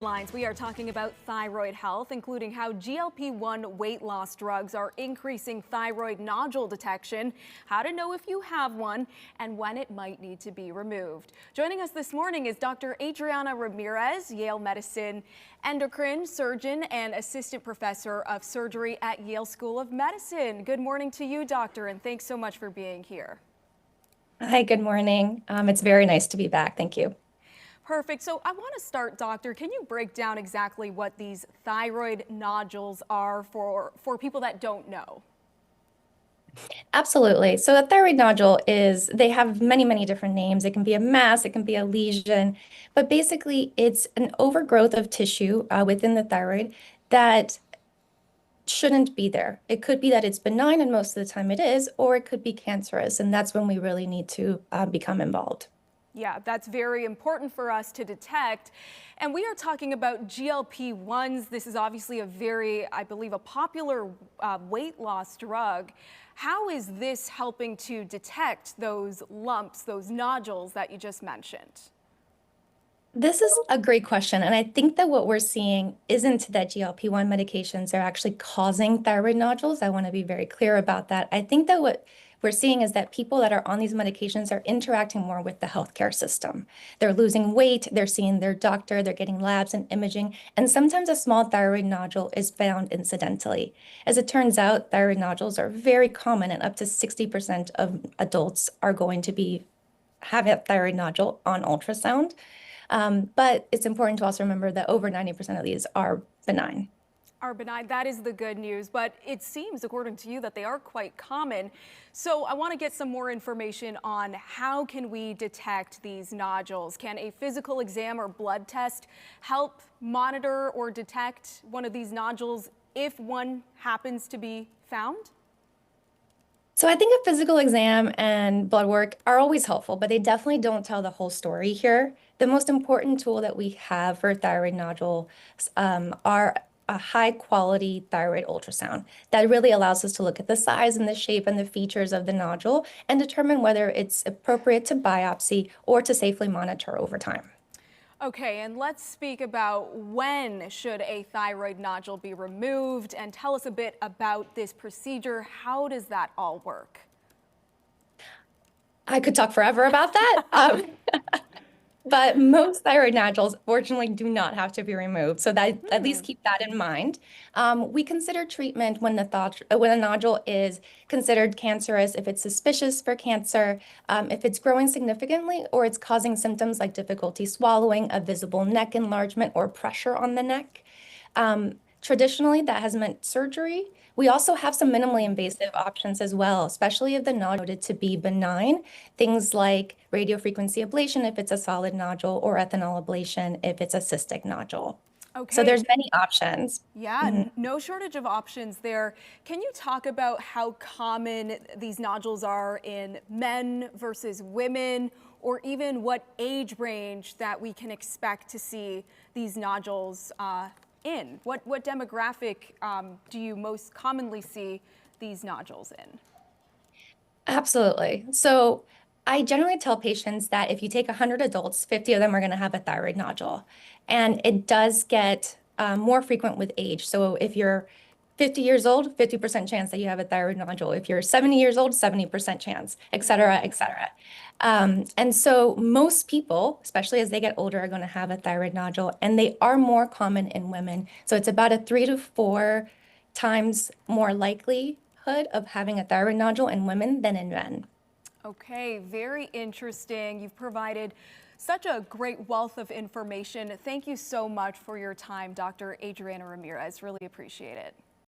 Lines. We are talking about thyroid health, including how GLP-1 weight loss drugs are increasing thyroid nodule detection, how to know if you have one, and when it might need to be removed. Joining us this morning is Dr. Adriana Ramirez, Yale Medicine endocrine surgeon and assistant professor of surgery at Yale School of Medicine. Good morning to you, doctor, and thanks so much for being here. Hi, good morning. It's very nice to be back. Thank you. Perfect. So I want to start, doctor. Can you break down exactly what these thyroid nodules are for people that don't know? Absolutely. So a thyroid nodule they have many, many different names. It can be a mass, it can be a lesion, but basically it's an overgrowth of tissue within the thyroid that shouldn't be there. It could be that it's benign, and most of the time it is, or it could be cancerous, and that's when we really need to become involved. Yeah, that's very important for us to detect. And we are talking about GLP-1s. This is obviously I believe, a popular weight loss drug. How is this helping to detect those lumps, those nodules that you just mentioned? This is a great question. And I think that what we're seeing isn't that GLP-1 medications are actually causing thyroid nodules. I want to be very clear about that. I think that what we're seeing is that people that are on these medications are interacting more with the healthcare system. They're losing weight, they're seeing their doctor, they're getting labs and imaging, and sometimes a small thyroid nodule is found incidentally. As it turns out, thyroid nodules are very common, and up to 60% of adults are going to have a thyroid nodule on ultrasound. But it's important to also remember that over 90% of these are benign. Are benign. That is the good news, but it seems, according to you, that they are quite common. So I want to get some more information on how can we detect these nodules. Can a physical exam or blood test help monitor or detect one of these nodules if one happens to be found? So I think a physical exam and blood work are always helpful, but they definitely don't tell the whole story here. The most important tool that we have for thyroid nodules are a high quality thyroid ultrasound that really allows us to look at the size and the shape and the features of the nodule and determine whether it's appropriate to biopsy or to safely monitor over time. Okay, and let's speak about when should a thyroid nodule be removed, and tell us a bit about this procedure. How does that all work? I could talk forever about that. But most thyroid nodules, fortunately, do not have to be removed. So that at least keep that in mind. We consider treatment when when a nodule is considered cancerous, if it's suspicious for cancer, if it's growing significantly, or it's causing symptoms like difficulty swallowing, a visible neck enlargement, or pressure on the neck. Traditionally, that has meant surgery. We also have some minimally invasive options as well, especially if the nodule is noted to be benign. Things like radiofrequency ablation if it's a solid nodule, or ethanol ablation if it's a cystic nodule. So Okay. there's many options. Yeah, Mhm. no shortage of options there. Can you talk about how common these nodules are in men versus women, or even what age range that we can expect to see these nodules in? What demographic do you most commonly see these nodules in? Absolutely. So I generally tell patients that if you take 100 adults, 50 of them are going to have a thyroid nodule. And it does get more frequent with age. So if you're 50 years old, 50% chance that you have a thyroid nodule. If you're 70 years old, 70% chance, et cetera, et cetera. And so most people, especially as they get older, are going to have a thyroid nodule, and they are more common in women. So it's about a 3 to 4 times more likely of having a thyroid nodule in women than in men. Okay, very interesting. You've provided such a great wealth of information. Thank you so much for your time, Dr. Adriana Ramirez. Really appreciate it.